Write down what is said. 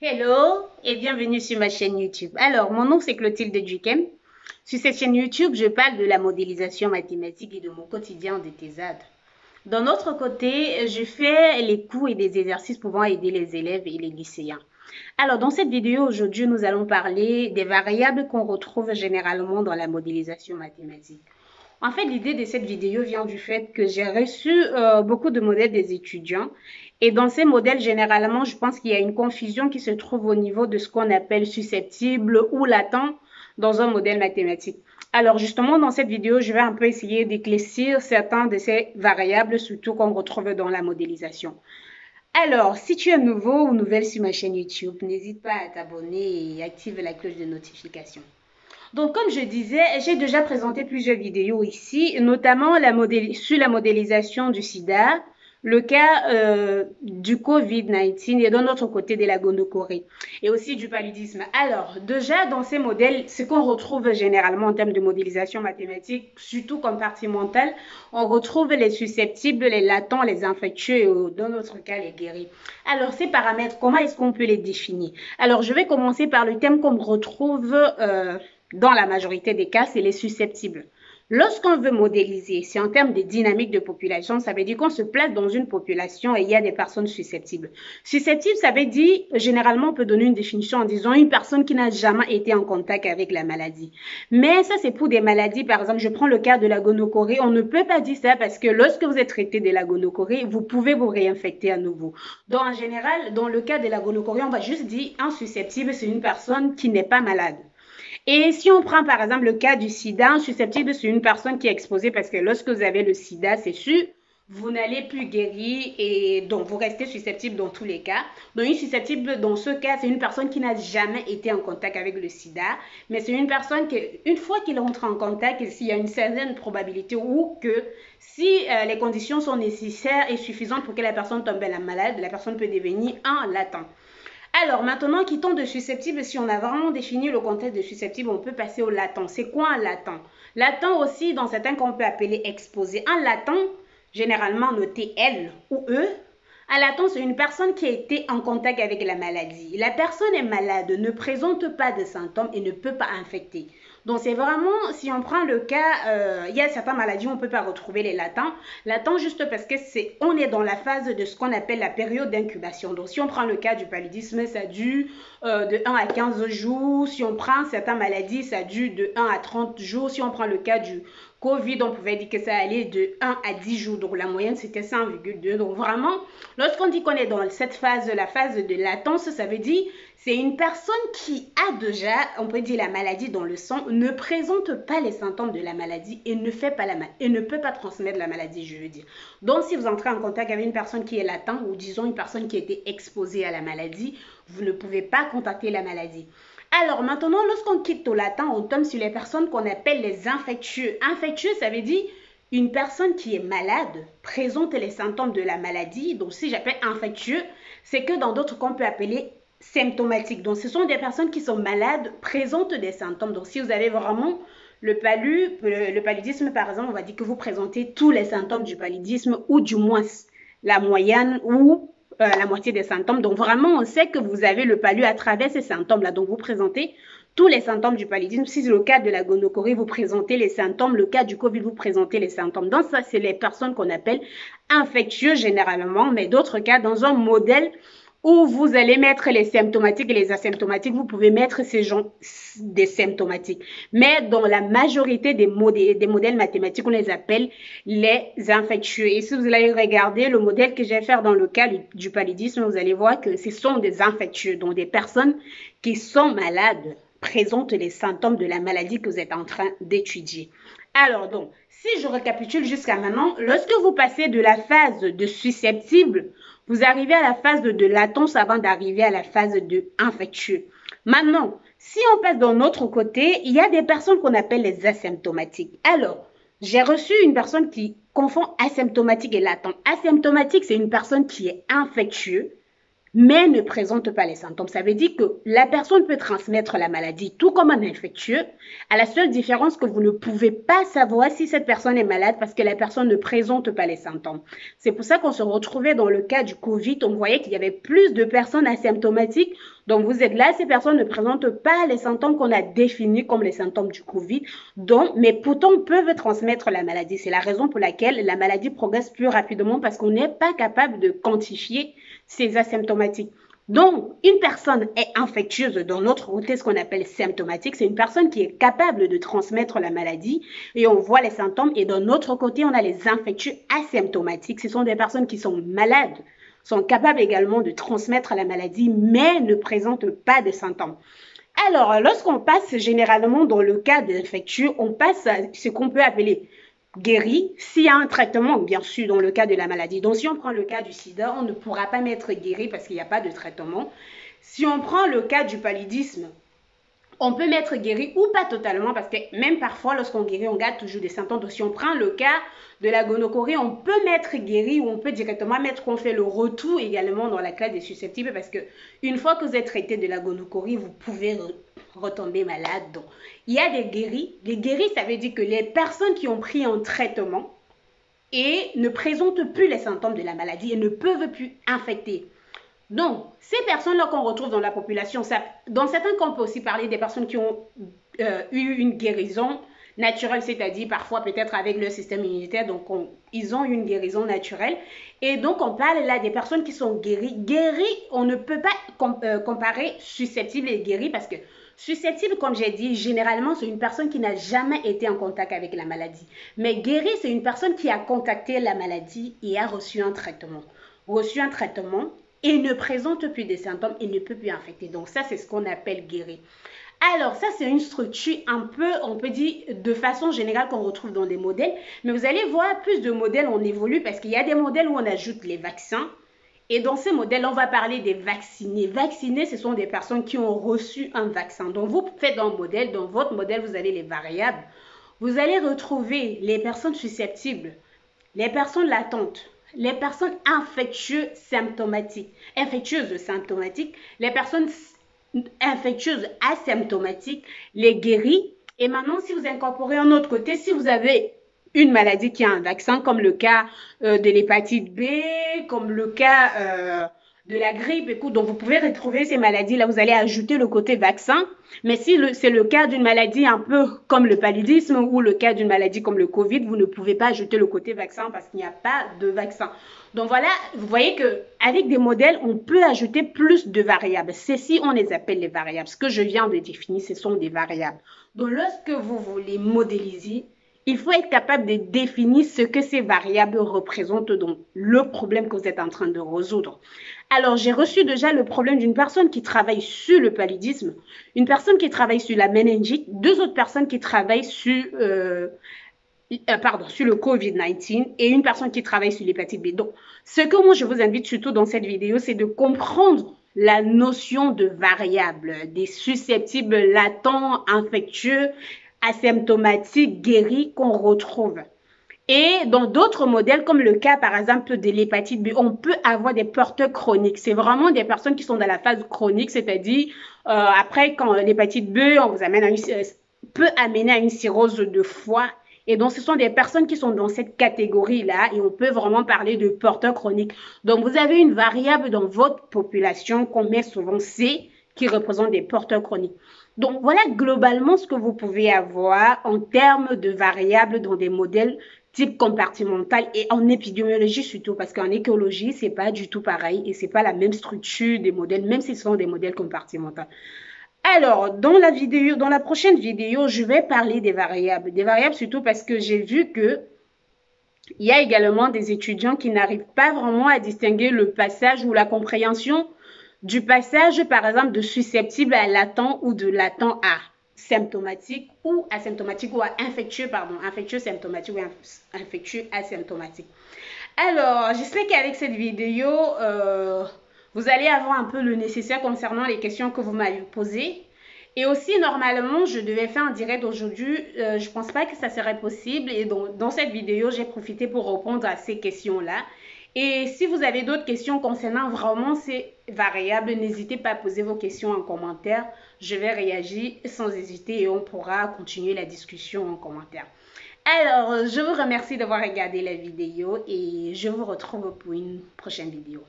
Hello et bienvenue sur ma chaîne YouTube. Alors, mon nom c'est Clotilde Duquesne. Sur cette chaîne YouTube, je parle de la modélisation mathématique et de mon quotidien de thésade. D'un autre côté, je fais les cours et des exercices pouvant aider les élèves et les lycéens. Alors, dans cette vidéo aujourd'hui, nous allons parler des variables qu'on retrouve généralement dans la modélisation mathématique. En fait, l'idée de cette vidéo vient du fait que j'ai reçu beaucoup de modèles des étudiants. Et dans ces modèles, généralement, je pense qu'il y a une confusion qui se trouve au niveau de ce qu'on appelle susceptible ou latent dans un modèle mathématique. Alors justement, dans cette vidéo, je vais un peu essayer d'éclaircir certains de ces variables, surtout qu'on retrouve dans la modélisation. Alors, si tu es nouveau ou nouvelle sur ma chaîne YouTube, n'hésite pas à t'abonner et activer la cloche de notification. Donc, comme je disais, j'ai déjà présenté plusieurs vidéos ici, notamment sur la modélisation du sida, le cas du COVID-19 et d'un autre côté de la gonorrhée et aussi du paludisme. Alors, déjà dans ces modèles, ce qu'on retrouve généralement en termes de modélisation mathématique, surtout compartimentale, on retrouve les susceptibles, les latents, les infectieux et dans notre cas les guéris. Alors, ces paramètres, comment est-ce qu'on peut les définir? Alors, je vais commencer par le thème qu'on retrouve dans la majorité des cas, c'est les susceptibles. Lorsqu'on veut modéliser, c'est en termes de dynamique de population, ça veut dire qu'on se place dans une population et il y a des personnes susceptibles. Susceptible, ça veut dire, généralement, on peut donner une définition en disant une personne qui n'a jamais été en contact avec la maladie. Mais ça, c'est pour des maladies, par exemple, je prends le cas de la gonorrhée, on ne peut pas dire ça parce que lorsque vous êtes traité de la gonorrhée, vous pouvez vous réinfecter à nouveau. Donc, en général, dans le cas de la gonorrhée, on va juste dire un susceptible, c'est une personne qui n'est pas malade. Et si on prend par exemple le cas du sida, susceptible, c'est une personne qui est exposée parce que lorsque vous avez le sida, c'est sûr, vous n'allez plus guérir et donc vous restez susceptible dans tous les cas. Donc une susceptible dans ce cas, c'est une personne qui n'a jamais été en contact avec le sida, mais c'est une personne qui, une fois qu'il rentre en contact, s'il y a une certaine probabilité ou que si les conditions sont nécessaires et suffisantes pour que la personne tombe malade, la personne peut devenir un latent. Alors, maintenant, quittons de susceptible. Si on a vraiment défini le contexte de susceptible, on peut passer au latent. C'est quoi un latent? Latent aussi, dans certains cas, on peut appeler exposé. Un latent, généralement noté L ou E. Un latent, c'est une personne qui a été en contact avec la maladie. La personne est malade, ne présente pas de symptômes et ne peut pas infecter. Donc, c'est vraiment, si on prend le cas, il y a certaines maladies où on ne peut pas retrouver les latents. Latents, juste parce que on est dans la phase de ce qu'on appelle la période d'incubation. Donc, si on prend le cas du paludisme, ça dure de 1 à 15 jours. Si on prend certaines maladies, ça dure de 1 à 30 jours. Si on prend le cas du Covid, on pouvait dire que ça allait de 1 à 10 jours. Donc, la moyenne, c'était 100,2. Donc, vraiment, lorsqu'on dit qu'on est dans cette phase, la phase de latence, ça veut dire c'est une personne qui a déjà, on peut dire, la maladie dans le sang, ne présente pas les symptômes de la maladie et ne fait pas et ne peut pas transmettre la maladie, je veux dire. Donc, si vous entrez en contact avec une personne qui est latente ou disons une personne qui a été exposée à la maladie, vous ne pouvez pas contacter la maladie. Alors maintenant, lorsqu'on quitte au latent, on tombe sur les personnes qu'on appelle les infectieux. Infectieux, ça veut dire une personne qui est malade présente les symptômes de la maladie. Donc, si j'appelle infectieux, c'est que dans d'autres cas, on peut appeler symptomatiques. Donc, ce sont des personnes qui sont malades, présentent des symptômes. Donc, si vous avez vraiment le paludisme, par exemple, on va dire que vous présentez tous les symptômes du paludisme ou du moins la moyenne ou la moitié des symptômes. Donc, vraiment, on sait que vous avez le palu à travers ces symptômes-là. Donc, vous présentez tous les symptômes du paludisme. Si c'est le cas de la gonorrhée, vous présentez les symptômes. Le cas du Covid, vous présentez les symptômes. Donc, ça, c'est les personnes qu'on appelle infectieuses généralement, mais d'autres cas, dans un modèle où vous allez mettre les symptomatiques et les asymptomatiques, vous pouvez mettre ces gens des symptomatiques. Mais dans la majorité des modèles mathématiques, on les appelle les infectieux. Et si vous allez regarder le modèle que je vais faire dans le cas du paludisme, vous allez voir que ce sont des infectieux, donc des personnes qui sont malades, présentent les symptômes de la maladie que vous êtes en train d'étudier. Alors donc, si je récapitule jusqu'à maintenant, lorsque vous passez de la phase de susceptible, vous arrivez à la phase de latence avant d'arriver à la phase de infectieux. Maintenant, si on passe d'un autre côté, il y a des personnes qu'on appelle les asymptomatiques. Alors, j'ai reçu une personne qui confond asymptomatique et latent. Asymptomatique, c'est une personne qui est infectieuse, mais ne présente pas les symptômes. Ça veut dire que la personne peut transmettre la maladie tout comme un infectieux, à la seule différence que vous ne pouvez pas savoir si cette personne est malade parce que la personne ne présente pas les symptômes. C'est pour ça qu'on se retrouvait dans le cas du Covid, on voyait qu'il y avait plus de personnes asymptomatiques. Donc vous êtes là, ces personnes ne présentent pas les symptômes qu'on a définis comme les symptômes du Covid, donc, mais pourtant peuvent transmettre la maladie. C'est la raison pour laquelle la maladie progresse plus rapidement parce qu'on n'est pas capable de quantifier ces asymptomatiques. Donc, une personne est infectieuse dans notre côté, ce qu'on appelle symptomatique. C'est une personne qui est capable de transmettre la maladie et on voit les symptômes. Et d'un autre côté, on a les infectieux asymptomatiques. Ce sont des personnes qui sont malades, sont capables également de transmettre la maladie, mais ne présentent pas de symptômes. Alors, lorsqu'on passe généralement dans le cas d'infectieux, on passe à ce qu'on peut appeler guéri s'il y a un traitement, bien sûr, dans le cas de la maladie. Donc, si on prend le cas du sida, on ne pourra pas mettre guéri parce qu'il n'y a pas de traitement. Si on prend le cas du paludisme, on peut mettre guéri ou pas totalement parce que même parfois, lorsqu'on guérit, on garde toujours des symptômes. Donc, si on prend le cas de la gonorrhée, on peut mettre guéri ou on peut directement mettre qu'on fait le retour également dans la classe des susceptibles parce que une fois que vous êtes traité de la gonorrhée, vous pouvez retomber malade. Donc, il y a des guéris. Les guéris, ça veut dire que les personnes qui ont pris un traitement et ne présentent plus les symptômes de la maladie et ne peuvent plus infecter. Donc, ces personnes-là qu'on retrouve dans la population, dans certains cas, on peut aussi parler des personnes qui ont eu une guérison naturelle, c'est-à-dire parfois peut-être avec leur système immunitaire, donc ils ont une guérison naturelle. Et donc, on parle là des personnes qui sont guéries. Guéries, on ne peut pas comparer susceptibles et guéries parce que susceptible, comme j'ai dit, généralement, c'est une personne qui n'a jamais été en contact avec la maladie. Mais guérie, c'est une personne qui a contacté la maladie et a reçu un traitement. Reçu un traitement et ne présente plus de symptômes et ne peut plus infecter. Donc ça, c'est ce qu'on appelle guéri. Alors ça, c'est une structure un peu, on peut dire, de façon générale qu'on retrouve dans des modèles. Mais vous allez voir, plus de modèles, on évolue parce qu'il y a des modèles où on ajoute les vaccins. Et dans ces modèles, on va parler des vaccinés. Vaccinés, ce sont des personnes qui ont reçu un vaccin. Donc vous faites un modèle, dans votre modèle, vous avez les variables. Vous allez retrouver les personnes susceptibles, les personnes latentes, les personnes infectieuses symptomatiques, les personnes infectieuses asymptomatiques, les guéris. Et maintenant, si vous incorporez un autre côté, si vous avez une maladie qui a un vaccin, comme le cas de l'hépatite B, comme le cas de la grippe, écoute, donc vous pouvez retrouver ces maladies-là, vous allez ajouter le côté vaccin. Mais si c'est le cas d'une maladie un peu comme le paludisme ou le cas d'une maladie comme le Covid, vous ne pouvez pas ajouter le côté vaccin parce qu'il n'y a pas de vaccin. Donc voilà, vous voyez qu'avec des modèles, on peut ajouter plus de variables. Ceci, on les appelle les variables. Ce que je viens de définir, ce sont des variables. Donc lorsque vous voulez modéliser, il faut être capable de définir ce que ces variables représentent, donc le problème que vous êtes en train de résoudre. Alors, j'ai reçu déjà le problème d'une personne qui travaille sur le paludisme, une personne qui travaille sur la méningite, deux autres personnes qui travaillent sur le COVID-19 et une personne qui travaille sur l'hépatite B. Donc, ce que moi, je vous invite surtout dans cette vidéo, c'est de comprendre la notion de variable, des susceptibles latents, infectieux, asymptomatiques, guéris qu'on retrouve. Et dans d'autres modèles, comme le cas par exemple de l'hépatite B, on peut avoir des porteurs chroniques. C'est vraiment des personnes qui sont dans la phase chronique, c'est-à-dire après quand l'hépatite B, on vous amène peut amener à une cirrhose de foie. Et donc, ce sont des personnes qui sont dans cette catégorie-là et on peut vraiment parler de porteurs chroniques. Donc, vous avez une variable dans votre population qu'on met souvent C, qui représente des porteurs chroniques. Donc, voilà globalement ce que vous pouvez avoir en termes de variables dans des modèles type compartimental et en épidémiologie surtout, parce qu'en écologie, c'est pas du tout pareil et c'est pas la même structure des modèles, même si ce sont des modèles compartimentaux. Alors, dans la prochaine vidéo, je vais parler des variables surtout parce que j'ai vu que il y a également des étudiants qui n'arrivent pas vraiment à distinguer le passage ou la compréhension du passage, par exemple, de susceptible à latent ou de latent à symptomatique ou asymptomatique ou à infectieux, infectieux symptomatique ou infectieux asymptomatique. Alors, j'espère qu'avec cette vidéo, vous allez avoir un peu le nécessaire concernant les questions que vous m'avez posées. Et aussi, normalement, je devais faire un direct aujourd'hui. Je ne pense pas que ça serait possible. Et donc, dans cette vidéo, j'ai profité pour répondre à ces questions-là. Et si vous avez d'autres questions concernant vraiment ces variables, n'hésitez pas à poser vos questions en commentaire. Je vais réagir sans hésiter et on pourra continuer la discussion en commentaire. Alors, je vous remercie d'avoir regardé la vidéo et je vous retrouve pour une prochaine vidéo.